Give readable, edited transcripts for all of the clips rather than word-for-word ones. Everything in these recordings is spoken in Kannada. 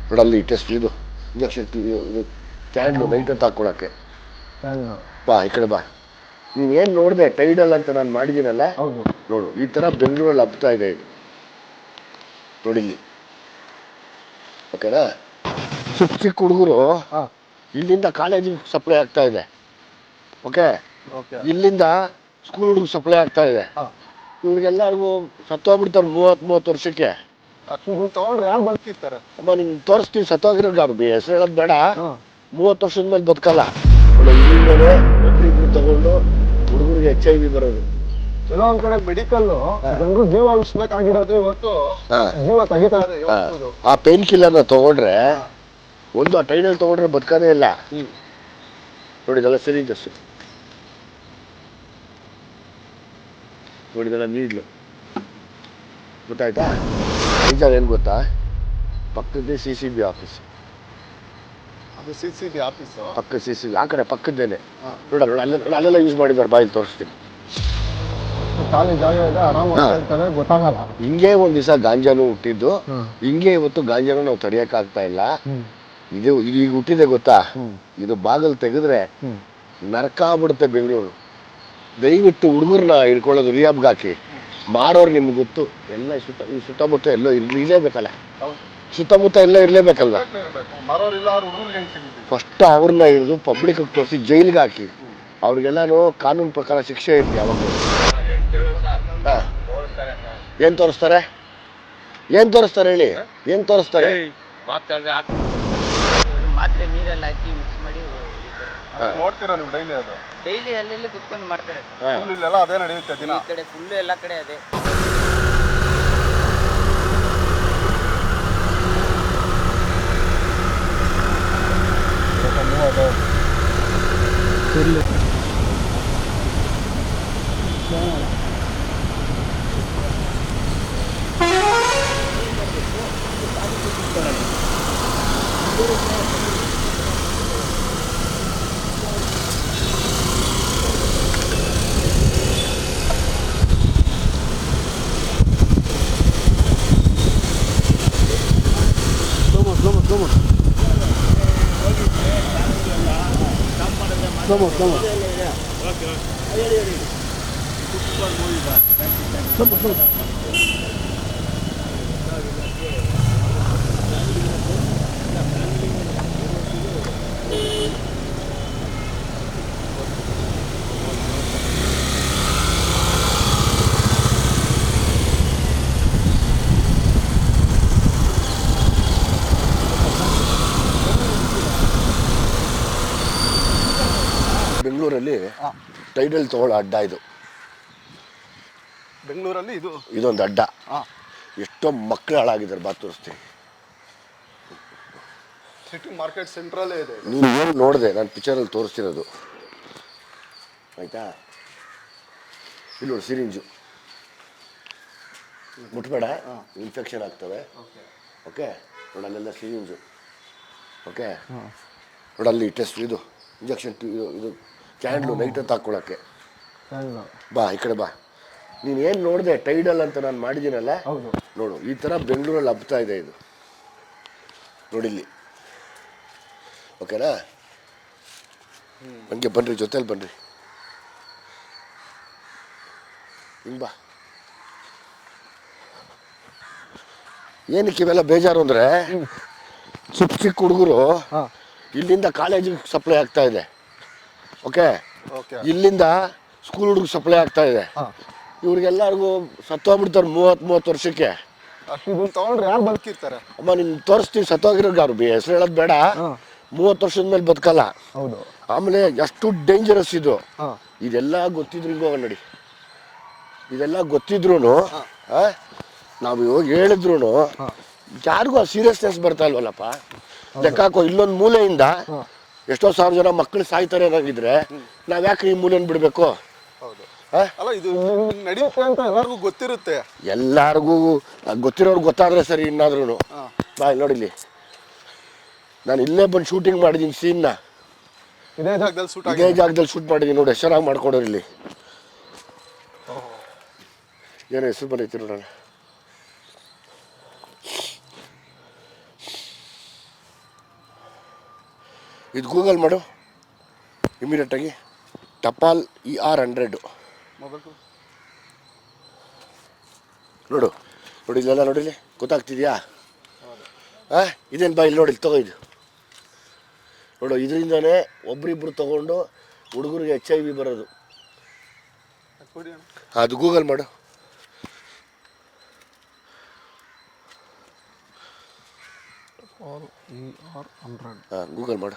ನೋಡಲ್ಲಿ ಟೆಸ್ಟ್ ಇದು ಇಂಜೆಕ್ಷನ್ ಇದು ಕ್ಯಾಂಡ್ಲು ನೈಟ್ ಅಂತ ಹಾಕೊಳಕ್ಕೆ. ಬಾ ಈ ಕಡೆ ಬಾ. ನೀನು ಏನು ನೋಡಿದೆ ಟೈಡಲ್ ಅಂತ ನಾನು ಮಾಡಿದ್ದೀನಲ್ಲ, ನೋಡು ಈ ಥರ ಬೆಂಗಳೂರಲ್ಲಿ ಹಬ್ತಾ ಇದೆ ಇದು ನೋಡಿಲ್ಲಿ. ಓಕೆನಾ? ಚಿಕ್ಕ ಚಿಕ್ಕ ಹುಡುಗರು ಇಲ್ಲಿಂದ ಕಾಲೇಜಿಗೆ ಸಪ್ಲೈ ಆಗ್ತಾ ಇದೆ. ಓಕೆ, ಇಲ್ಲಿಂದ ಸ್ಕೂಲ್ ಹುಡುಗರು ಸಪ್ಲೈ ಆಗ್ತಾ ಇದೆ. ಇವ್ರಿಗೆಲ್ಲರಿಗೂ ಸತ್ತೋಗ್ಬಿಡ್ತಾರೆ 30 ವರ್ಷಕ್ಕೆ. ತಗೊಂಡ್ರೆ ಯಾರು ಬದುಕಿರ್ತಾರೆ? ಅಮ್ಮ ನಿಮ್ಗೆ ತೋರಿಸ್ತೀವಿ ಸತ್ತೋಗಿರೋ ಹೆಸರು ಹೇಳೋದು ಬೇಡ. 30 ವರ್ಷದ ಮೇಲೆ ಬದುಕಲ್ಲ. ಇಲ್ಲಿಂದಲೇ ಒಬ್ರಿಬ್ರು ತಗೊಂಡು ಹುಡುಗರಿಗೆ HIV ಬರೋದು. ಕೆಲವೊಂದ್ ಕಡೆ ಮೆಡಿಕಲ್ ಜನರು ಜೀವ ಉಳಿಸ್ಬೇಕಾಗಿರೋದು ಇವತ್ತು ಜೀವ ತೆಗಿತಾ ಇದೆ. ಆ ಪೇನ್ ಕಿಲ್ಲರ್ನ ತಗೊಂಡ್ರೆ ಒಂದು ಆ ಟೈನಲ್ಲಿ ತಗೊಂಡ್ರೆ ಬದುಕದೇ ಇಲ್ಲ. ನೋಡಿದಲ್ಲ ಸಿರಿಂಜಸ್, ನೋಡಿದಲ್ಲ ನೀಡ್ಲು, ಗೊತ್ತಾಯ್ತಾ? ನಿಜ ಏನು ಗೊತ್ತಾ? ಪಕ್ಕದೇ CCB ಆಫೀಸ್. ಅದು CCB ಆಫೀಸು ಪಕ್ಕ CCB ಆ ಕಡೆ ಪಕ್ಕದ್ದೇನೆ. ನೋಡಲ್ಲ ಅಲ್ಲೆಲ್ಲ ಯೂಸ್ ಮಾಡಿದ್ದಾರೆ. ಬಾಯಲ್ಲಿ ತೋರಿಸ್ತೀನಿ. ಖಾಲಿ ಜಾಗ ಇದೆ, ಆರಾಮಾಗಿ ಗೊತ್ತಾಗಲ್ಲ. ಹಿಂಗೆ ಒಂದ್ ದಿವಸ ಗಾಂಜಾನು ಹುಟ್ಟಿದ್ದು, ಹಿಂಗೆ ಇವತ್ತು ಗಾಂಜಾನು ನಾವು ತಡೆಯಕ್ಕಾಗ್ತಾ ಇಲ್ಲ. ಇದು ಈಗ ಹುಟ್ಟಿದೆ ಗೊತ್ತಾ? ಇದು ಬಾಗಲ್ ತೆಗೆದ್ರೆ ನರಕ ಆಗ್ಬಿಡುತ್ತೆ ಬೆಂಗಳೂರು. ದಯವಿಟ್ಟು ಹುಡುಗರನ್ನ ಹಿಡ್ಕೊಳ್ಳೋದು ರಿಯಾಬ್ಗೆ ಹಾಕಿ. ಮಾಡೋರು ನಿಮ್ಗೆ ಗೊತ್ತು. ಎಲ್ಲ ಈ ಸುತ್ತಮುತ್ತ ಎಲ್ಲೋ ಇರಲೇಬೇಕಲ್ಲ, ಸುತ್ತಮುತ್ತ ಎಲ್ಲ ಇರಲೇಬೇಕಲ್ವ? ಫಸ್ಟ್ ಅವ್ರನ್ನ ಹಿಡಿದು ಪಬ್ಲಿಕ್ ತೋರಿಸಿ ಜೈಲಿಗೆ ಹಾಕಿ. ಅವ್ರಿಗೆಲ್ಲಾನು ಕಾನೂನು ಪ್ರಕಾರ ಶಿಕ್ಷೆ ಇರಲಿ. ಅವಾಗ ಏನ್ ತೋರಿಸ್ತಾರೆ ಹೇಳಿ? ಏನ್ ತೋರಿಸ್ತಾರೆ? ಮಾತ್ರೆ ನೀರೆಲ್ಲ ಹಾಕಿ ಮಿಕ್ಸ್ ಮಾಡಿ ನೋಡ್ತೀರಾ ನೀವು ಡೈಲಿ? ಅದು ಡೈಲಿ ಅಲ್ಲೆಲ್ಲ ಕುತ್ಕೊಂಡು ಮಾಡ್ತಾರೆ. ಇಲ್ಲೆಲ್ಲ ಅದೇ ನಡೆಯುತ್ತೆ ದಿನ. ಈ ಕಡೆ ಫುಲ್ಲು ಎಲ್ಲ ಕಡೆ ಅದೇ. ಬೆಂಗಳೂರಲ್ಲಿ ಟೈಡಲ್ ತಗೊಳ್ಳೋ ಅಡ್ಡ ಇದು. ಬೆಂಗಳೂರಲ್ಲಿ ಇದೊಂದು ಅಡ್ಡ. ಎಷ್ಟೋ ಮಕ್ಕಳು ಹಾಳಾಗಿದ್ದಾರೆ. ಬಾ ತೋರಿಸ್ತೀನಿ. ಸಿಟಿ ಮಾರ್ಕೆಟ್ ಸೆಂಟ್ರಲ್ಲೇ ಇದೆ. ನೀನು ಏನು ನೋಡಿದೆ? ನಾನು ಪಿಕ್ಚರಲ್ಲಿ ತೋರಿಸ್ತಿರೋದು ಆಯ್ತಾ? ಇಲ್ಲಿ ನೋಡಿ ಸಿರಿಂಜು, ಮುಟ್ಬೇಡ, ಇನ್ಫೆಕ್ಷನ್ ಆಗ್ತವೆ. Okay, ನೋಡಲ್ಲೆಲ್ಲ syringe. ಓಕೆ, ನೋಡಲ್ಲಿ ಟೆಸ್ಟ್ ಇದು ಇಂಜೆಕ್ಷನ್ ಇದು ಕ್ಯಾಂಡ್ಲು ನೈಟ್ ಅಂತ ಹಾಕೊಳಕ್ಕೆ. ಬಾ ಈ ಕಡೆ ಬಾ. ನೀನು ಏನು ನೋಡಿದೆ ಟೈಡಲ್ ಅಂತ ನಾನು ಮಾಡಿದ್ದೀನಲ್ಲ, ನೋಡು ಈ ಥರ ಬೆಂಗಳೂರಲ್ಲಿ ಹಬ್ತಾ ಇದೆ ಇದು ನೋಡಿಲ್ಲಿ. ಓಕೆನಾ? ಹಂಗೆ ಬನ್ನಿರಿ, ಜೊತೆಲಿ ಬನ್ನಿರಿ. ಹಿಂಗೆ ಬಾ. ಏನಕ್ಕೆ ಇವೆಲ್ಲ ಬೇಜಾರು ಅಂದರೆ, ಚಿಕ್ಕ ಹುಡುಗರು ಇಲ್ಲಿಂದ ಕಾಲೇಜಿಗೆ ಸಪ್ಲೈ ಆಗ್ತಾ ಇದೆ. ಓಕೆ, ಇಲ್ಲಿಂದ ಸ್ಕೂಲ್ ಹುಡುಗರು ಸಪ್ಲೈ ಆಗ್ತಾ ಇದೆ. ಇವ್ರಿಗೆಲ್ಲರಿಗೂ ಸತ್ತೋಗ್ಬಿಡ್ತಾರೆ 30 ವರ್ಷಕ್ಕೆ. ತಗೊಂಡ್ರೆ ಯಾರು ಬದುಕಿರ್ತಾರೆ? ಅಮ್ಮ ನಿಮ್ಗೆ ತೋರಿಸ್ತೀವಿ ಸತ್ತೋಗಿರೋ ಹೆಸರು ಹೇಳೋದು ಬೇಡ. 30 ವರ್ಷದ ಮೇಲೆ ಬದುಕಲ್ಲ. ಆಮೇಲೆ ಎಷ್ಟು ಡೇಂಜರಸ್ ಇದು. ಇದೆಲ್ಲ ಗೊತ್ತಿದ್ರು ಹಿಂಗೆ ಹೋಗೋಣ ನೋಡಿ. ಇದೆಲ್ಲ ಗೊತ್ತಿದ್ರು ನಾವು ಇವಾಗ ಹೇಳಿದ್ರು ಯಾರಿಗೂ ಆ ಸೀರಿಯಸ್ನೆಸ್ ಬರ್ತಾ ಇಲ್ವಲ್ಲಪ್ಪ. ಲೆಕ್ಕ ಹಾಕೋ, ಇಲ್ಲೊಂದು ಮೂಲೆಯಿಂದ ಎಷ್ಟೋ ಸಾವಿರ ಜನ ಮಕ್ಕಳು ಸಾಯ್ತಾರೆ ಏನಾಗಿದ್ರೆ ನಾವ್ ಯಾಕೆ ಈ ಮೂಲೆಯನ್ನು ಬಿಡಬೇಕು? ಅಲ್ಲ, ಇದು ನಡೆಯುತ್ತೆ ಅಂತ ಎಲ್ಲರಿಗೂ ಗೊತ್ತಿರುತ್ತೆ. ಎಲ್ಲರಿಗೂ ಗೊತ್ತಿರೋರು ಗೊತ್ತಾದ್ರೆ ಸರಿ. ಇನ್ನಾದ್ರೂ ಬಾ ಇಲ್ಲಿ ನೋಡಿಲ್ಲಿ, ನಾನು ಇಲ್ಲೇ ಬಂದು ಶೂಟಿಂಗ್ ಮಾಡಿದ್ದೀನಿ ಸೀನ್ನ. ಇದೇ ಜಾಗದಲ್ಲಿ ಶೂಟ್ ಮಾಡಿದ್ದೀನಿ ನೋಡಿ. ಚೆನ್ನಾಗಿ ಮಾಡ್ಕೊಡೋರು ಇಲ್ಲಿ. ಏನೋ ಹೆಸರು ಬಂದೈತಿ ನೋಡೋಣ. ಇದು ಗೂಗಲ್ ಮಾಡು ಇಮಿಡಿಯೇಟಾಗಿ. ಟಪಾಲ್ ER100 ನೋಡು ನೋಡಿ, ಇಲ್ಲೆಲ್ಲ ನೋಡಿಲಿ, ಗೊತ್ತಾಗ್ತಿದ್ಯಾ? ಹಾಂ, ಇದೇನು ಬಾ ಇಲ್ಲಿ ನೋಡಿ, ತಗೋ ಇದು ನೋಡು. ಇದರಿಂದನೇ ಒಬ್ರಿಬ್ರು ತೊಗೊಂಡು ಹುಡುಗರಿಗೆ HIV ಬರೋದು. ಅದು ಗೂಗಲ್ ಮಾಡು. ಹಾಂ, ಗೂಗಲ್ ಮಾಡು,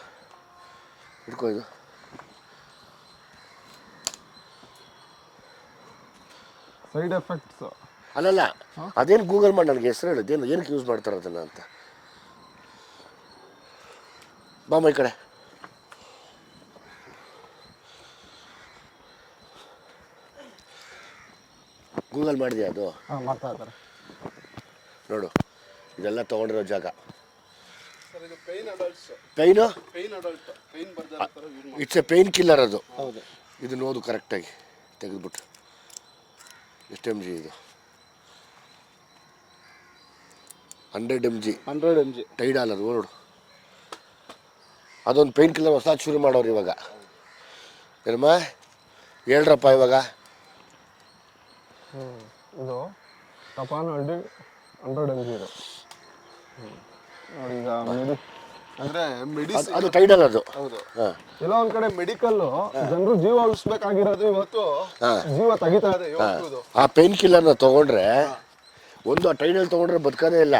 ಹಿಡ್ಕೊ ಇದು. ಸೈಡ್ ಎಫೆಕ್ಟ್ಸ್ ಅಲ್ಲಲ್ಲ, ಅದೇನು ಗೂಗಲ್ ಮಾಡಿ ನನಗೆ ಹೆಸರು ಹೇಳೋದು, ಏನಕ್ಕೆ ಯೂಸ್ ಮಾಡ್ತಾರೆ ಅದನ್ನು ಅಂತ. ಬಾಮ ಈ ಕಡೆ. ಗೂಗಲ್ ಮಾಡಿದ್ಯಾ ಅದು? ಮಾಡ್ತಾ ಇದ್ದಾರೆ ನೋಡು, ಇದೆಲ್ಲ ತೊಗೊಂಡಿರೋ ಜಾಗ. Pain it's A pain killer ಅದು. ಹೌದು. ಇದು ನೋಡು ಕರೆಕ್ಟಾಗಿ ತೆಗೆದ್ಬಿಟ್ಟು ಎಷ್ಟು MG ಇದು? 100 mg ಟೈಡಾಲ್ ಅದು ನೋಡು. ಅದೊಂದು ಪೇನ್ ಕಿಲ್ಲರ್ ಹೊಸ ಶುರು ಮಾಡೋರು ಇವಾಗ. ಏನಮ್ಮ ಹೇಳ್ರಪ್ಪ ಇವಾಗ. ಇದು ಟಪಾಲ್ 100 mg ಇದು. ನೋಡಿ ಈಗ ಅಂದ್ರೆ ಮೆಡಿಸಿನ್ ಅದು ಟೈಡಲ್ ಅದು. ಹೌದು. ಹಾಂ, ಎಲ್ಲ ಒಂದ್ ಕಡೆ ಮೆಡಿಕಲ್ ಜನರು ಜೀವ ಉಳಿಸ್ಬೇಕಾಗಿರೋದು ಇವತ್ತು ಜೀವ ತೆಗಿತಾ ಇದೆ ಇವತ್ತು. ಆ ಪೇನ್ ಕಿಲ್ಲರ್ನ ತೊಗೊಂಡ್ರೆ ಒಂದು ಆ ಟೈಡಲ್ ತೊಗೊಂಡ್ರೆ ಬದುಕೋದೇ ಇಲ್ಲ.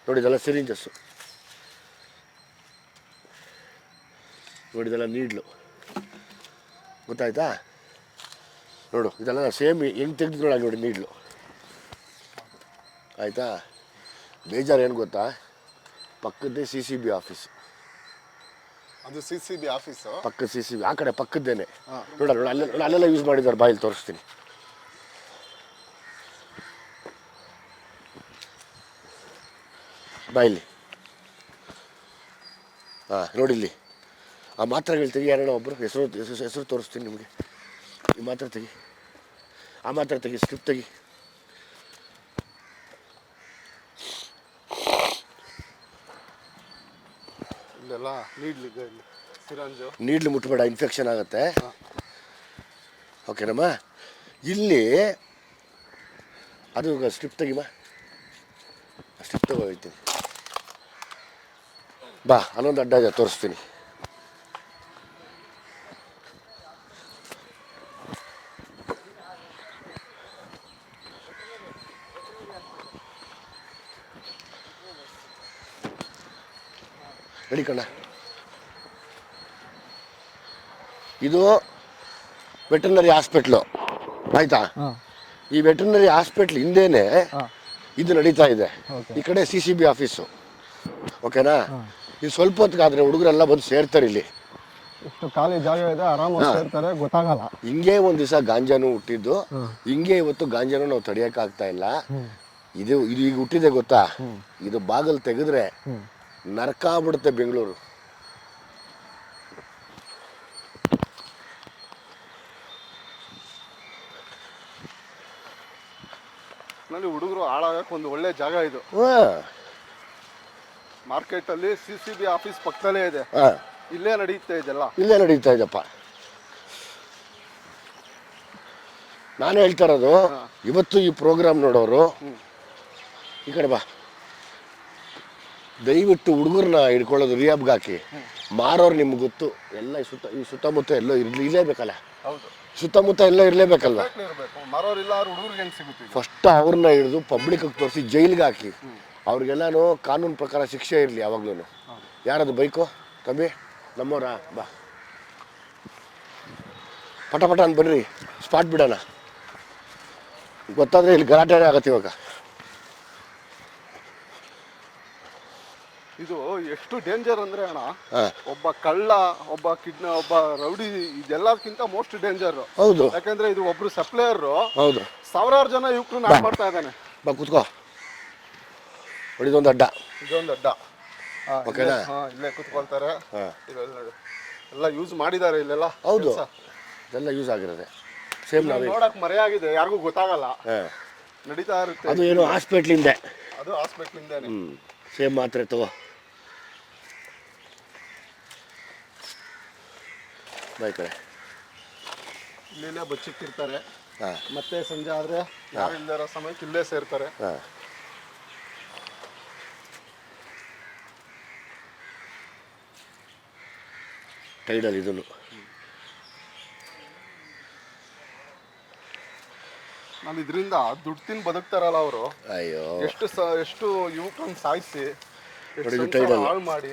ನೋಡಿದೆಲ್ಲ ಸಿರಿಂಜಸ್ಸು, ನೋಡಿದೆಲ್ಲ ನೀಡ್ಲು, ಗೊತ್ತಾಯ್ತಾ? ನೋಡು, ಇದೆಲ್ಲ ಸೇಮ್ ಹೆಂಗೆ ತೆಗೆದು ನೋಡಿ ನೀಡ್ಲು, ಆಯಿತಾ? ಬೇಜಾರು ಏನು ಗೊತ್ತಾ, ಪಕ್ಕದ್ದೇ CCB ಆಫೀಸ್. ಅದು CCB ಆಫೀಸು. ಪಕ್ಕದ CCB ಆ ಕಡೆ ಪಕ್ಕದ್ದೇನೆ. ನೋಡಲ್ಲ ಅಲ್ಲೆಲ್ಲ ಯೂಸ್ ಮಾಡಿದ್ದಾರೆ. ಬಾಯಲ್ಲಿ ತೋರಿಸ್ತೀನಿ. ಬಾಯಲ್ಲಿ ಹಾಂ, ನೋಡಿಲ್ಲಿ ಆ ಮಾತ್ರೆಗಳು ತೆಗಿ. ಯಾರಣ್ಣ ಒಬ್ಬರು ಹೆಸರು ತೋರಿಸ್ತೀನಿ ನಿಮಗೆ. ಈ ಮಾತ್ರೆ ತೆಗಿ, ಆ ಮಾತ್ರೆ ತೆಗಿ, ಸ್ಟ್ರಿಪ್ ತೆಗಿ. ಇಲ್ಲೆಲ್ಲ ನೀಡ್ಲು ಮುಟ್ಬೇಡ, ಇನ್ಫೆಕ್ಷನ್ ಆಗುತ್ತೆ. ಓಕೆನಮ್ಮ. ಇಲ್ಲಿ ಅದು ಸ್ಟ್ರಿಪ್ ತೆಗಿಮ್ಮ, ಸ್ಟ್ರಿಪ್ ತಗೋಯ್ತೀನಿ. ಬಾ, ಅಲ್ಲೊಂದು ಅಡ್ಡ ಇದೆ, ತೋರಿಸ್ತೀನಿ. ನಡಿ ಕಣ್ಣ. ಇದು ವೆಟರ್ನರಿ ಹಾಸ್ಪಿಟ್ಲು, ಆಯ್ತಾ? ಈ ವೆಟರ್ನರಿ ಹಾಸ್ಪಿಟ್ಲ್ ಹಿಂದೆನೆ ಇದು ನಡೀತಾ ಇದೆ. ಈ ಕಡೆ CCB ಆಫೀಸು. ಓಕೆನಾ? ಇದು ಸ್ವಲ್ಪ ಹೊತ್ತಿಗಾದ್ರೆ ಹುಡುಗರೆಲ್ಲ ಬಂದು ಸೇರ್ತಾರೆ ಇಲ್ಲಿ. ಇಷ್ಟು ಖಾಲಿ ಜಾಗ ಇದೆ, ಆರಾಮಾಗಿ ಸೇರ್ತಾರೆ, ಗೊತ್ತಾಗಲ್ಲ. ಹಿಂಗೆ ಒಂದು ದಿವಸ ಗಾಂಜಾನು ಹುಟ್ಟಿದ್ದು, ಹಿಂಗೆ ಇವತ್ತು ಗಾಂಜಾನು ನಾವು ತಡೆಯೋಕ್ಕಾಗ್ತಾ ಇಲ್ಲ. ಇದು ಈಗ ಹುಟ್ಟಿದೆ ಗೊತ್ತಾ? ಇದು ಬಾಗಿಲು ತೆಗೆದ್ರೆ ನರಕ ಆಗ್ಬಿಡುತ್ತೆ ಬೆಂಗಳೂರು. ನಲ್ಲಿ ಹುಡುಗರು ಹಾಳಾಗಕ್ಕೆ ಒಂದು ಒಳ್ಳೆ ಜಾಗ ಇದು. ಮಾರ್ಕೆಟ್ ಅಲ್ಲಿ CCB ಆಫೀಸ್ ಪಕ್ಕದಲ್ಲೇ ಇದೆ. ಇಲ್ಲೇ ನಡೀತಾ ಇದೆಲ್ಲ, ಇಲ್ಲೇ ನಡೀತಾ ಇದೆಪ್ಪ. ನಾನು ಹೇಳ್ತಾ ಇರೋದು, ಇವತ್ತು ಈ ಪ್ರೋಗ್ರಾಮ್ ನೋಡೋರು ಈ ಕಡೆ ಬಾ, ದಯವಿಟ್ಟು ಹುಡುಗರನ್ನ ಹಿಡ್ಕೊಳ್ಳೋದು ರಿಯಾಬ್ಗೆ ಹಾಕಿ. ಮಾರೋರು ನಿಮ್ಗೆ ಗೊತ್ತು, ಎಲ್ಲ ಈ ಸುತ್ತಮುತ್ತ ಎಲ್ಲೋ ಇರಲೇಬೇಕಲ್ಲ. ಸುತ್ತಮುತ್ತ ಎಲ್ಲ ಇರಲೇಬೇಕಲ್ವ? ಫಸ್ಟ್ ಅವ್ರನ್ನ ಹಿಡಿದು ಪಬ್ಲಿಕ್ಗೆ ತೋರಿಸಿ ಜೈಲಿಗೆ ಹಾಕಿ, ಅವ್ರಿಗೆಲ್ಲಾನು ಕಾನೂನು ಪ್ರಕಾರ ಶಿಕ್ಷೆ ಇರಲಿ ಯಾವಾಗ್ಲೂ. ಯಾರದು ಬೈಕು ಕಮ್ಮಿ ನಮ್ಮವ್ರ? ಬಾ, ಪಟ ಅಂತ ಬನ್ನಿರಿ, ಸ್ಪಾಟ್ ಬಿಡೋಣ. ಗೊತ್ತಾದರೆ ಇಲ್ಲಿ ಗಲಾಟೆ ಆಗತ್ತೆ ಇವಾಗ. ಇದು ಎಷ್ಟು ಡೇಂಜರ್ ಅಂದ್ರೆ ಅಣ್ಣ, ಒಬ್ಬ ಕಳ್ಳ, ಒಬ್ಬ ರೌಡಿ, ಇದೆಲ್ಲಕ್ಕಿಂತ ಮೋಸ್ಟ್ ಡೇಂಜರ್. ಹೌದು, ಯಾಕಂದ್ರೆ ಇದು ಒಬ್ರು ಸಪ್ಲೈಯರ್. ಹೌದು, 1000 ಜನ ಯುವಕರನ್ನ ನಾಶ ಮಾಡ್ತಾ ಇದ್ದಾನೆ. ಬಾ ಕೂತ್ಕೋ, ಇದೊಂದು ಅಡ್ಡ. ಇದೊಂದು ಅಡ್ಡ. ಇಲ್ಲೇ ಕೂತ್ಕೊಳ್ತಾರೆ. ಎಲ್ಲ ಯೂಸ್ ಮಾಡಿದ್ದಾರೆ ಇಲ್ಲೆಲ್ಲ. ಹೌದು, ಇದೆಲ್ಲ ಯೂಸ್ ಆಗಿರೋದೆ. ಸೇಮ್ ನೋಡಕ್ ಮರೆಯಾಗಿದೆ, ಯಾರಿಗೂ ಗೊತ್ತಾಗಲ್ಲ, ನಡೀತಾ ಇರುತ್ತೆ. ಅದು ಏನು ಹಾಸ್ಪಿಟ್ಲಿಂದ, ಅದು ಹಾಸ್ಪಿಟ್ಲಿಂದ ಸೇಮ್ ಮಾತ್ರೆ ತಗೋ. ಬೈ ಕಡೆ ಇಲ್ಲೇ ಬಚ್ಚಿಟ್ಟಿರ್ತಾರೆ. ಹಾಂ ಮತ್ತೆ ಸಂಜೆ ಆದರೆ ಯಾರು ಇಲ್ಲದೆ ಇರೋ ಸಮಯಕ್ಕೆ ಇಲ್ಲೇ ಸೇರ್ತಾರೆ. ಹಾಂ ಟೈಡಲ್ ಇದನ್ನು ನಾನು ಇದರಿಂದ ದುಡ್ಡು ತಿಂದು ಬದುಕ್ತಾರಲ್ಲ ಅವರು, ಅಯ್ಯೋ ಎಷ್ಟು ಯುವಕರನ್ನ ಸಾಯಿಸಿ ನೋಡಿ, ಇದು ಟೈಡಲ್. ಹಾಳು ಮಾಡಿ.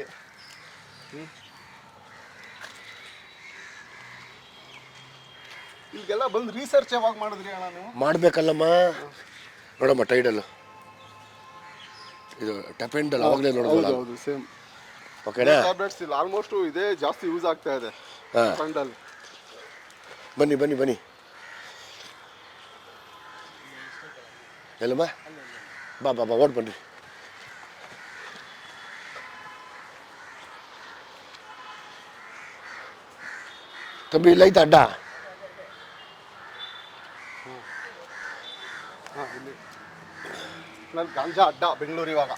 ಈಗೆಲ್ಲ ಬಂದು ರಿಸರ್ಚ್ ಯಾವಾಗ ಮಾಡಿದ್ರಿ ಅಣ್ಣ ನೀವು? ಮಾಡಬೇಕಲ್ಲಮ್ಮ. ನೋಡಮ್ಮ ಟೈಡಲ್ಲು ಇದು ಟಪೆಂಡಲ್ ಅವಾಗಲೇ ನೋಡ್ಬೋದು. ಹೌದು ಸೇಮ್ ಓಕೆನಾ? ಟ್ಯಾಬ್ಲೆಟ್ಸ್ ಇಲ್ಲ, ಆಲ್ಮೋಸ್ಟ್ ಇದೇ ಜಾಸ್ತಿ ಯೂಸ್ ಆಗ್ತಾ ಇದೆ. ಹಾಂ ಬನ್ನಿ ಬನ್ನಿ ಬನ್ನಿ. ಎಲ್ಲಮ್ಮ ಬಾ ಬಾ ಬಾ ಓಡ್ ಬನ್ನಿ. ತಮ್ಮಿ ಇಲ್ಲ ಐತೆ ಅಡ್ಡ. ನಾನು ಗಾಂಜಾ ಅಡ್ಡ ಬೆಂಗಳೂರು ಇವಾಗ.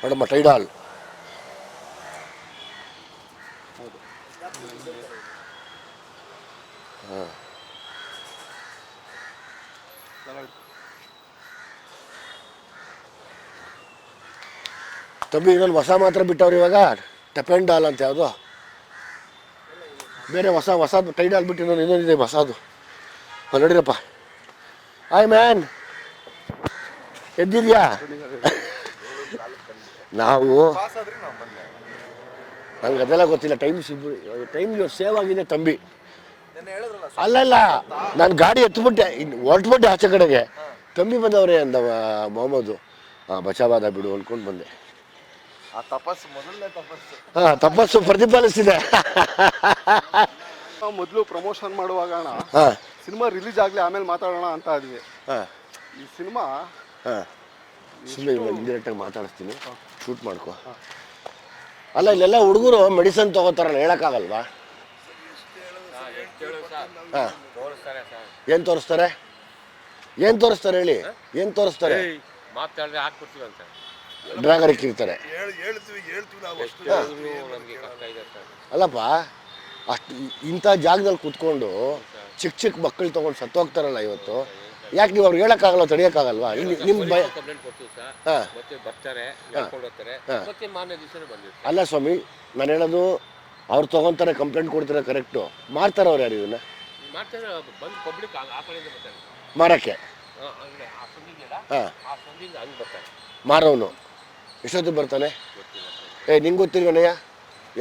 ನೋಡಮ್ಮ ಟೈಡಾಲ್. ಹಾಂ ತಮ್ಮಿ ಇನ್ನೊಂದು ಹೊಸ ಮಾತ್ರ ಬಿಟ್ಟವ್ರು ಇವಾಗ, ಟಪೆಂಡಾಲ್ ಅಂತ ಯಾವುದು ಬೇರೆ ಹೊಸದು ಟೈಡಾಲ್ ಬಿಟ್ಟು ಇನ್ನೊಂದಿದೆ ಹೊಸದು. ನೋಡಿರಪ್ಪ. ಹಾಯ್ ಮ್ಯಾನ್, ಎದ್ದಿದ್ಯಾ? ನಾವು ನಂಗೆ ಅದೆಲ್ಲ ಗೊತ್ತಿಲ್ಲ. ಟೈಮ್ ಸೇವ್ ಆಗಿದೆ ತಂಬಿ. ಅಲ್ಲಲ್ಲ, ನಾನು ಗಾಡಿ ಎತ್ಬಿಟ್ಟೆ, ಹೊರಟ್ಬಿಟ್ಟೆ ಆಚೆ ಕಡೆಗೆ. ತಂಬಿ ಬಂದವ್ರೆ ಅಂದ ಮೊಹಮ್ಮದು. ಹಾಂ ಬಚಾವಾದ ಬಿಡು ಅನ್ಕೊಂಡು ಬಂದೆ. ಹಾಂ ತಪಸ್ಸು ಪ್ರತಿಫಲಿಸಿದೆ. ಮೊದಲು ಪ್ರಮೋಷನ್ ಮಾಡುವಾಗ ಅಣ್ಣ, ಹಾಂ ಸಿನಿಮಾ ರಿಲೀಸ್ ಆಗಲಿ ಆಮೇಲೆ ಮಾತಾಡೋಣ ಅಂತ ಇದ್ವಿ. ಹಾಂ ಈ ಸಿನಿಮಾ ಹಾಂ ಸುಮ್ಮನೆ ಇವಾಗ ಇಂಡೈರೆಕ್ಟಾಗಿ ಮಾತಾಡಿಸ್ತೀನಿ, ಶೂಟ್ ಮಾಡ್ಕೊ. ಅಲ್ಲ ಇಲ್ಲೆಲ್ಲ ಹುಡುಗರು ಮೆಡಿಸನ್ ತೊಗೋತಾರಲ್ಲ, ಹೇಳೋಕ್ಕಾಗಲ್ವಾ? ಹಾಂ ಏನು ತೋರಿಸ್ತಾರೆ? ಏನು ತೋರಿಸ್ತಾರೆ ಹೇಳಿ? ಏನು ತೋರಿಸ್ತಾರೆ? ಮಾತಾಡಿದ್ರೆ ಹಾಕ್ಬಿಡ್ತೀವಿ ಅಂತ ಡ್ರಾಗರ್ ಇಕ್ಕಿರ್ತಾರೆ. ಅಲ್ಲಪ್ಪ, ಅಷ್ಟು ಇಂಥ ಜಾಗದಲ್ಲಿ ಕೂತ್ಕೊಂಡು ಚಿಕ್ಕ ಚಿಕ್ಕ ಮಕ್ಕಳು ತೊಗೊಂಡು ಸತ್ತೋಗ್ತಾರಲ್ಲ ಇವತ್ತು. ಯಾಕೆ ನೀವು ಅವ್ರಿಗೆ ಹೇಳೋಕ್ಕಾಗಲ್ಲ, ತಡೆಯೋಕ್ಕಾಗಲ್ವಾ? ನಿಮ್ಮ ಭಯ. ಹಾಂ ಅಲ್ಲ ಸ್ವಾಮಿ, ನಾನು ಹೇಳೋದು ಅವ್ರು ತೊಗೊತಾರೆ, ಕಂಪ್ಲೇಂಟ್ ಕೊಡ್ತಾರೆ, ಕರೆಕ್ಟು. ಮಾಡ್ತಾರೆ ಅವ್ರು ಯಾರು ಇದನ್ನ ಮಾರಕ್ಕೆ? ಹಾಂ ಮಾರೋನು ಎಷ್ಟೊತ್ತಿಗೆ ಬರ್ತಾನೆ? ನಿಂಗೆ ಗೊತ್ತಿಲ್ವನಯ್ಯ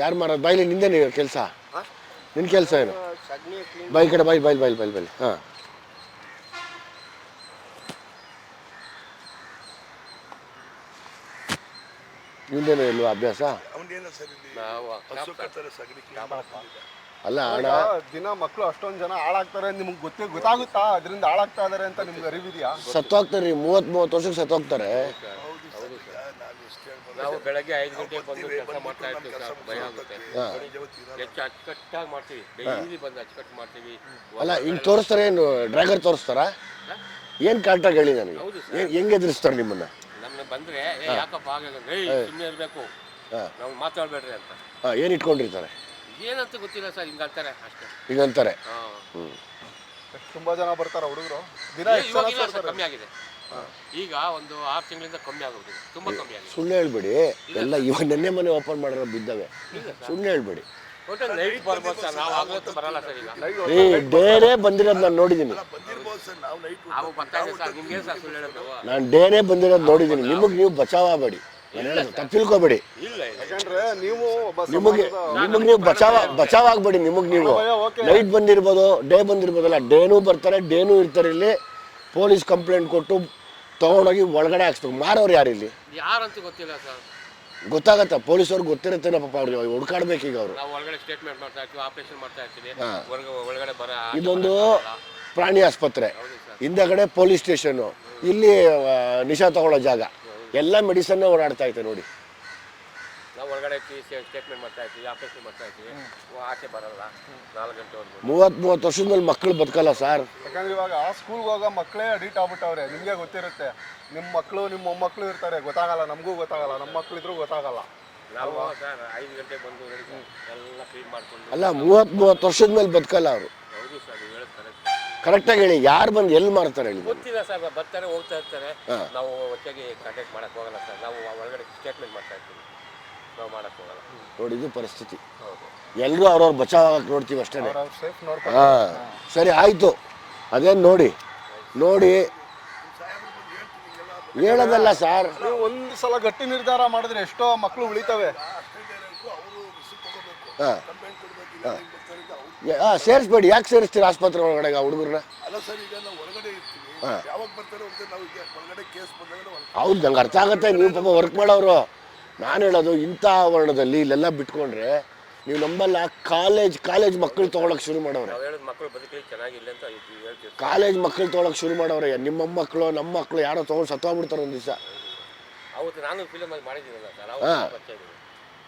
ಯಾರು ಮಾರೋದು? ಬಾಯ್ಲಿ ನಿಂದೆ ನೀವು ಕೆಲಸ, ನಿನ್ನ ಕೆಲಸ ಏನು? ಬೈ ಕಡೆ ಬಾಯ್ ಬಾಯ್ ಬಾಯ್ ಬಾಯ್ ಬಾಯ್. ಹಾಂ ನಿಂದೇನು ಇಲ್ವಾ ಅಭ್ಯಾಸ? ಅಲ್ಲ ಅಣ್ಣ, ದಿನ ಮಕ್ಕಳು ಅಷ್ಟೊಂದು ಜನ ಹಾಳಾಗ್ತಾರೆ, ನಿಮ್ಗೆ ಗೊತ್ತಾಗುತ್ತಾ ಅದರಿಂದ ಹಾಳಾಗ್ತಾ ಇದಾರೆ ಅಂತ? ನಿಮ್ಗೆ ಅರಿವಿದೆಯಾ? ಸತ್ತೋಗ್ತಾರೆ ರೀ, 30 ವರ್ಷಕ್ಕೆ ಸತ್ತೋಗ್ತಾರೆ. ನಾವು ಬೆಳಗ್ಗೆ 5 ಗಂಟೆಗೆ ಬಂದು ಕೆಲಸ ಮಾಡ್ತಾ ಇರ್ತೀವಿ ಸರ್, ಭಯ ಆಗುತ್ತೆ. ಹೆಚ್ಚು ಅಚ್ಚುಕಟ್ಟಾಗಿ ಮಾಡ್ತೀವಿ, ಡೈಲಿ ಬಂದು ಅಚ್ಚುಕಟ್ಟು ಮಾಡ್ತೀವಿ. ಅಲ್ಲ ಹಿಂಗೆ ತೋರಿಸ್ತಾರೆ, ಏನು ಡ್ರ್ಯಾಗರ್ ತೋರಿಸ್ತಾರಾ? ಏನು ಕರೆಕ್ಟಾಗಿ ಹೇಳಿ ನನಗೆ, ಹೆಂಗೆ ಎದುರಿಸ್ತಾರೆ ನಿಮ್ಮನ್ನ? ನಮ್ಗೆ ಬಂದರೆ ಯಾಕಪ್ಪ ಆಗಲ್ಲ, ಸುಮ್ಮನೆ ಇರಬೇಕು, ನಾವು ಮಾತಾಡಬೇಡ್ರಿ ಅಂತ. ಹಾಂ ಏನು ಇಟ್ಕೊಂಡಿರ್ತಾರೆ? ಏನಂತ ಗೊತ್ತಿಲ್ಲ ಸರ್, ಹಿಂಗೆ ಅಂತಾರೆ ಅಷ್ಟೇ. ಹಿಂಗಂತಾರೆ. ಹ್ಞೂ ತುಂಬಾ ಜನ ಬರ್ತಾರ ಹುಡುಗರು ದಿನ. ಇವಾಗಿಲ್ಲ ಸರ್, ಕಮ್ಮಿ ಆಗಿದೆ. ಈಗ ಒಂದು 6 ತಿಂಗಳಿಂದ ಕಮ್ಮಿ ಆಗೋಗಿದೆ, ತುಂಬ ಕಮ್ಮಿ ಆಗಿದೆ. ಸುಳ್ಳು ಹೇಳ್ಬೇಡಿ, ಎಲ್ಲ ಇವಾಗ ನೆನ್ನೆ ಮನೆ ಓಪನ್ ಮಾಡಿರೋ ಬಿದ್ದಾವೆ. ಸುಳ್ಳು ಹೇಳ್ಬೇಡಿ. ನೈಟ್ ಬರ್ಬೋದು ಸರ್, ನಾವು ಆಗಲೂ ಬರಲ್ಲ ಸರ್. ಈಗ ಡೇನೇ ಬಂದಿರೋದು ನಾನು ನೋಡಿದ್ದೀನಿ. ನಾವು ಬರ್ತಾ ಇದೆ ಸರ್, ನಿಮ್ಗೆ ಸರ್ ಸುಳ್ಳು ಹೇಳೋದು? ನಾನು ಡೇನೇ ಬಂದಿರೋದು ನೋಡಿದ್ದೀನಿ. ನಿಮಗೆ ನೀವು ಬಚಾವಾಗಬೇಡಿ, ತಪ್ಪಿಲ್ಕೋಬೇಡಿ. ಯಾಕಂದ್ರೆ ನೀವು ನಿಮಗೆ ನೀವು ಬಚಾವಾಗಬೇಡಿ. ನಿಮಗೆ ನೀವು ನೈಟ್ ಬಂದಿರ್ಬೋದು, ಡೇ ಬಂದಿರ್ಬೋದಲ್ಲ. ಡೇನೂ ಬರ್ತಾರೆ, ಡೇನೂ ಇರ್ತಾರೆ. ಇಲ್ಲಿ ಪೊಲೀಸ್ ಕಂಪ್ಲೇಂಟ್ ಕೊಟ್ಟು ತೊಗೊಂಡೋಗಿ ಒಳಗಡೆ ಹಾಕ್ಸ್ಬೇಕು. ಮಾರೋರು ಯಾರು ಇಲ್ಲಿ? ಯಾರಂತ ಗೊತ್ತಿಲ್ಲ ಸರ್. ಗೊತ್ತಾಗತ್ತ, ಪೊಲೀಸವ್ರಿಗೆ ಗೊತ್ತಿರುತ್ತೆ ಪಾಪ, ಅವ್ರಿಗೆ ಹುಡ್ಕಾಡ್ಬೇಕೀಗ ಅವರು. ನಾವು ಒಳಗಡೆ ಸ್ಟೇಟ್ಮೆಂಟ್ ಮಾಡ್ತಾ ಇರ್ತೀವಿ, ಆಪರೇಷನ್ ಮಾಡ್ತಾ ಇರ್ತೀವಿ, ಒಳಗಡೆ ಬರ. ಇದೊಂದು ಪ್ರಾಣಿ ಆಸ್ಪತ್ರೆ, ಹಿಂದಗಡೆ ಪೊಲೀಸ್ ಸ್ಟೇಷನ್ನು, ಇಲ್ಲಿ ನಿಶಾ ತಗೊಳ್ಳೋ ಜಾಗ, ಎಲ್ಲ ಮೆಡಿಸನ್ನೇ ಓಡಾಡ್ತಾ ಐತೆ ನೋಡಿ. ನಾವು ಒಳಗಡೆ ಸ್ಟೇಟ್ಮೆಂಟ್ ಮಾಡ್ತಾ ಇರ್ತೀವಿ, ಆಪರೇಷನ್ ಮಾಡ್ತಾ ಇರ್ತೀವಿ, ಆಚೆ ಬರಲ್ಲ 4 ಗಂಟೆವರೆಗೂ. 30 ವರ್ಷದ ಮೇಲೆ ಮಕ್ಕಳು ಬದುಕಲ್ಲ ಸರ್. ಯಾಕಂದ್ರೆ ಇವಾಗ ಸ್ಕೂಲ್ಗೆ ಹೋಗೋ ಮಕ್ಕಳೇ ಅಡಿಟ್ ಆಗ್ಬಿಟ್ಟವ್ರೆ. ನಿಮಗೆ ಗೊತ್ತಿರುತ್ತೆ, ನಿಮ್ಮ ಮಕ್ಕಳು ನಿಮ್ಮ ಮೊಮ್ಮಕ್ಕಳು ಇರ್ತಾರೆ, ಗೊತ್ತಾಗಲ್ಲ, ನಮಗೂ ಗೊತ್ತಾಗಲ್ಲ, ನಮ್ಮ ಮಕ್ಕಳಿದ್ರು ಗೊತ್ತಾಗಲ್ಲ. ನಾವು ಸರ್ 5 ಗಂಟೆಗೆ ಬಂದು ರೆಡಿ ಸರ್ ಎಲ್ಲ ಕ್ಲೀನ್ ಮಾಡ್ಕೊಂಡು. ಅಲ್ಲ 30 ವರ್ಷದ ಮೇಲೆ ಬದುಕಲ್ಲ ಅವರು. ಹೌದು ಸರ್, ನೀವು ಹೇಳೋದು ಕರೆಕ್ಟ್. ಕರೆಕ್ಟಾಗಿ ಹೇಳಿ, ಯಾರು ಬಂದು ಎಲ್ಲಿ ಮಾಡ್ತಾರೆ ಹೇಳಿ. ಗೊತ್ತಿಲ್ಲ ಸರ್, ಬರ್ತಾರೆ ಹೋಗ್ತಾ ಇರ್ತಾರೆ. ನಾವು ಒಟ್ಟಿಗೆ ಕಾಂಟ್ಯಾಕ್ಟ್ ಮಾಡಕ್ಕೆ ಹೋಗಲ್ಲ ಸರ್. ನಾವು ಒಳಗಡೆ ಸ್ಟೇಟ್ಮೆಂಟ್ ಮಾಡ್ತಾ ಇರ್ತೀವಿ, ನಾವು ಮಾಡಕ್ಕೆ ಹೋಗಲ್ಲ. ನೋಡಿದ್ದು ಪರಿಸ್ಥಿತಿ. ಹೌದು, ಎಲ್ಲರೂ ಅವ್ರವ್ರ ಬಚಾವಾಗಕ್ಕೆ ನೋಡ್ತೀವಿ ಅಷ್ಟೇ. ಸೇಫ್ ನೋಡ್ಕೊಂಡು. ಹಾಂ ಸರಿ ಆಯಿತು. ಅದೇನು ನೋಡಿ ಹೇಳೋದಲ್ಲ ಸರ್. ನೀವು ಒಂದು ಸಲ ಗಟ್ಟಿ ನಿರ್ಧಾರ ಮಾಡಿದ್ರೆ ಎಷ್ಟೋ ಮಕ್ಕಳು ಉಳಿತವೆ. ಹಾಂ ಸೇರಿಸ್ಬೇಡಿ. ಯಾಕೆ ಸೇರಿಸ್ತೀರಿ ಆಸ್ಪತ್ರೆ ಒಳಗಡೆ ಆ ಹುಡುಗರನ್ನ? ಹೌದು, ನಂಗೆ ಅರ್ಥ ಆಗುತ್ತೆ. ನೀವು ಪಾಪ ವರ್ಕ್ ಮಾಡೋರು. ನಾನು ಹೇಳೋದು, ಇಂಥ ಆವರಣದಲ್ಲಿ ಇಲ್ಲೆಲ್ಲ ಬಿಟ್ಕೊಂಡ್ರೆ ನೀವು ನಂಬಲ್ಲ, ಕಾಲೇಜ್ ಮಕ್ಕಳು ತೊಗೊಳಕ್ಕೆ ಶುರು ಮಾಡವ್ರೆ. ಮಕ್ಕಳು ಬದುಕಲಿ ಚೆನ್ನಾಗಿಲ್ಲ ಅಂತ ಹೇಳ್ತೀವಿ. ಕಾಲೇಜ್ ಮಕ್ಕಳು ತೊಗೊಳಕ್ಕೆ ಶುರು ಮಾಡವ್ರೆ. ನಿಮ್ಮ ಮಕ್ಕಳು ನಮ್ಮ ಮಕ್ಕಳು ಯಾರೋ ತೊಗೊಂಡು ಸತ್ತೋಗ್ಬಿಡ್ತಾರೆ ಒಂದು ದಿವಸ. ಅವತ್ತು ನಾನು ಫಿಲಮಲ್ಲಿ ಮಾಡಿದ್ದೀನಲ್ಲ ಸರ್. ಹಾಂ,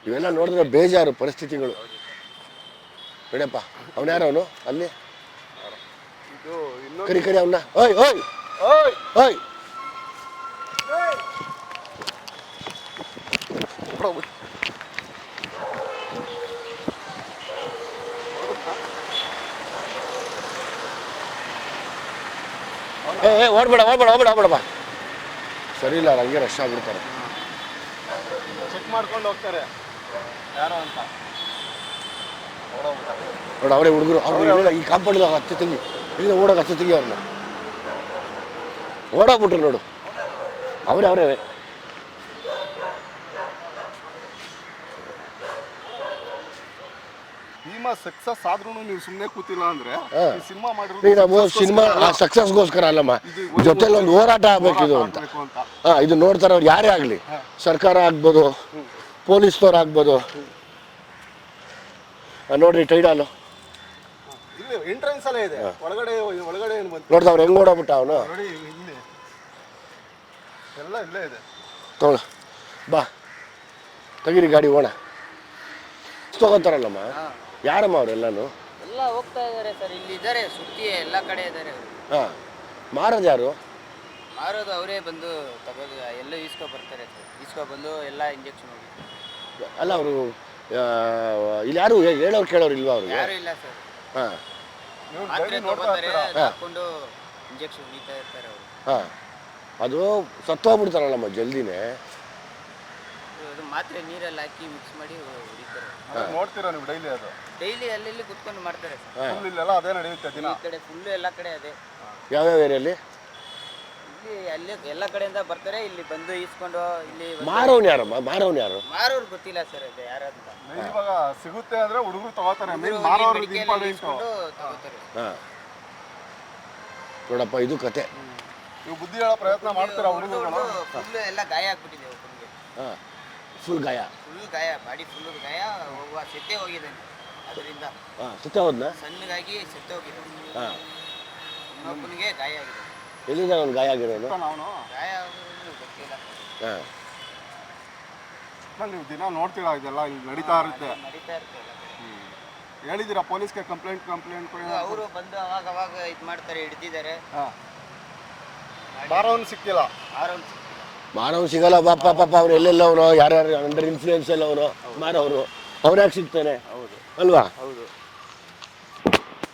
ಇವೆಲ್ಲ ನೋಡಿದ್ರೆ ಬೇಜಾರು ಪರಿಸ್ಥಿತಿಗಳು. ಬೇಡಪ್ಪ, ಅವನ್ಯಾರ ಅವನು ಅಲ್ಲಿ ಕರಿ ಅವನ್ನ. ಓಯ್ ಓಯ್ ಓಯ್ ಓಡ್ಬೇಡಪ್ಪ. ಸರಿ ಇಲ್ಲ, ಹಂಗೆ ರಶ್ ಆಗ್ಬಿಡ್ತಾರೆ. ಚೆಕ್ ಮಾಡ್ಕೊಂಡು ಹೋಗ್ತಾರೆ ಯಾರೋ ಅಂತ. ನೋಡಿ ಅವರೇ ಹುಡುಗರು. ಅವ್ರು ಈ ಕಾಂಪೌಂಡ್ ಹತ್ತು ತೆಗಿ, ಈಗ ಓಡೋಕೆ ಹತ್ತು ತೆಗಿ. ಅವ್ರನ್ನ ಓಡೋಗ್ಬಿಟ್ರು ನೋಡು. ಅವರೇ ಸಿನಿಮಾ ಸಕ್ಸಸ್ ಆದ್ರೂ ನೀವು ಸುಮ್ಮನೆ ಕೂತಿಲ್ಲ ಅಂದ್ರೆ ಸಿನಿಮಾ ಸಿನಿಮಾ ಸಕ್ಸಸ್ಗೋಸ್ಕರ ಅಲ್ಲಮ್ಮ, ಜೊತೆಲಿ ಒಂದು ಹೋರಾಟ ಆಗ್ಬೇಕಿದು ಅಂತ. ಇದು ನೋಡ್ತಾರೆ ಅವ್ರು ಯಾರೇ ಆಗಲಿ, ಸರ್ಕಾರ ಆಗ್ಬೋದು, ಪೊಲೀಸ್ನವ್ರು ಆಗ್ಬೋದು. ನೋಡ್ರಿ ಟೈಡಾಲು ಎಂಟ್ರೆನ್ಸ್ ಅಲ್ಲೇ ಇದೆ. ಒಳಗಡೆ ನೋಡ್ದ ಅವ್ರು ಹೆಂಗ್ ಓಡೋಗ್ಬಿಟ್ಟ ಅವನು. ನೋಡಿ ಇಲ್ಲಿ ಎಲ್ಲ ಇಲ್ಲೇ ಇದೆ. ತೊಗೊಳ ಬಾ, ತೆಗೀರಿ ಗಾಡಿ ಓಣ. ತಗೋತಾರಲ್ಲಮ್ಮ. ಯಾರಮ್ಮ ಅವರೆಲ್ಲನೂ? ಎಲ್ಲ ಹೋಗ್ತಾ ಇದ್ದಾರೆ ಸರ್. ಇಲ್ಲಿ ಇದ್ದಾರೆ, ಸುತ್ತಿ ಎಲ್ಲ ಕಡೆ ಇದ್ದಾರೆ. ಹಾಂ, ಮಾರೋದು ಯಾರು? ಮಾರೋದು ಅವರೇ ಬಂದು ತಗೋದು, ಎಲ್ಲ ಈಸ್ಕೊ ಬರ್ತಾರೆ ಸರ್. ಈಸ್ಕೊ ಬಂದು ಎಲ್ಲ ಇಂಜೆಕ್ಷನ್ ಹೋಗಿ. ಅಲ್ಲ ಅವರು ಇಲ್ಲಿ ಯಾರು ಹೇಳೋರು ಕೇಳೋರು ಇಲ್ವಾ ಅವ್ರಿಗೆ? ಯಾರು ಇಲ್ಲ ಸರ್. ಹಾಂ, ಮಾತ್ರೆ ತಗೋತಾರೆ, ಹಾಕೊಂಡು ಇಂಜೆಕ್ಷನ್ ಹೊಡಿತಾ ಇರ್ತಾರೆ ಅವರು. ಹಾಂ, ಅದು ಸತ್ತೋಗ್ಬಿಡ್ತಾರಲ್ಲಮ್ಮ ಜಲ್ದಿನೇ. ಅದು ಮಾತ್ರೆ ನೀರಲ್ಲಿ ಹಾಕಿ ಮಿಕ್ಸ್ ಮಾಡಿ ಹೊಡಿತಾರೆ. ನೋಡ್ತೀರಾ ನೀವು ಡೈಲಿ? ಅದು ಡೈಲಿ ಅಲ್ಲಿ ಕುತ್ಕೊಂಡು ಮಾಡ್ತಾರೆ ಸರ್. ಫುಲ್ ಇಲ್ಲೆಲ್ಲ ಅದೇ ನಡೆಯುತ್ತೆ ದಿನ. ಈ ಕಡೆ ಫುಲ್ಲು ಎಲ್ಲ ಕಡೆ ಅದೇ. ಯಾವ್ಯಾವ ಏರಿಯಲ್ಲಿ? ಇಲ್ಲಿ ಅಲ್ಲಿ ಎಲ್ಲ ಕಡೆಯಿಂದ ಬರ್ತಾರೆ, ಇಲ್ಲಿ ಬಂದು ಈಸ್ಕೊಂಡು ಇಲ್ಲಿ. ಮಾರೋನು ಯಾರಮ್ಮ? ಯಾರು? ಮಾರೋರು ಗೊತ್ತಿಲ್ಲ ಸರ್, ಅದು ಯಾರಂತ. ಇವಾಗ ಸಿಗುತ್ತೆ ಅಂದ್ರೆ ಹುಡುಗರು ತಗೋತಾರೆ. ಮಾರೋರು ಇಂಪಾರ್ಟೆಂಟ್ ತಗೋತಾರೆ. ಹಾಂ, ನೋಡಪ್ಪ ಇದು ಕತೆ. ನೀವು ಬುದ್ಧಿ ಹೇಳೋ ಪ್ರಯತ್ನ ಮಾಡ್ತೀರಾ ಹುಡುಗರುಗಳು? ಫುಲ್ ಎಲ್ಲ ಗಾಯ ಆಗ್ಬಿಟ್ಟಿದೆ ಒಬ್ಬನಿಗೆ. ಹಾಂ, ಫುಲ್ ಗಾಯ, ಬಾಡಿ ಫುಲ್ ಗಾಯ. ಸೆತ್ತೆ ಹೋಗಿದ್ದಾನೆ ಅದರಿಂದ. ಹಾಂ, ಸತ್ತ ಹೋದ್ನ? ಸಣ್ಣಗಾಗಿ ಸೆತ್ತೆ ಹೋಗಿದ್ದಾನೆ. ಹಾಂ, ಇನ್ನೊಬ್ಬನಿಗೆ ಗಾಯ ಆಗಿದೆ. ಎಲ್ಲಿಂದ ಅವ್ನು ಗಾಯ ಆಗಿರೋನು? ಗಾಯ ಆಗೋದು ಗೊತ್ತಿಲ್ಲ. ಹಾಂ, ನೀವು ದಿನ ನೋಡ್ತೀರಾ ಇದೆಲ್ಲ ಇಲ್ಲಿ ನಡೀತಾ ಇರುತ್ತೆ? ನಡೀತಾ ಇರ್ತದೆ. ಹೇಳಿದ್ದೀರಾ ಪೊಲೀಸ್ಗೆ ಕಂಪ್ಲೇಂಟ್? ಅವರು ಬಂದು ಅವಾಗ ಇದು ಮಾಡ್ತಾರೆ, ಹಿಡ್ದಿದ್ದಾರೆ. ಮಾರೋನ್ ಸಿಕ್ಕಿಲ್ಲ. ಮಾನವ್ ಸಿಗಲ್ಲ ಪಾಪ. ಅವ್ರು ಎಲ್ಲೆಲ್ಲ ಅವರು ಯಾರ್ಯಾರು ಅಂಡರ್ ಇನ್ಫ್ಲೂಯೆನ್ಸ್ ಎಲ್ಲ ಅವರು ಮಾರೋರು, ಅವ್ರು ಯಾಕೆ ಸಿಗ್ತಾನೆ ಅಲ್ವಾ? ಹೌದು.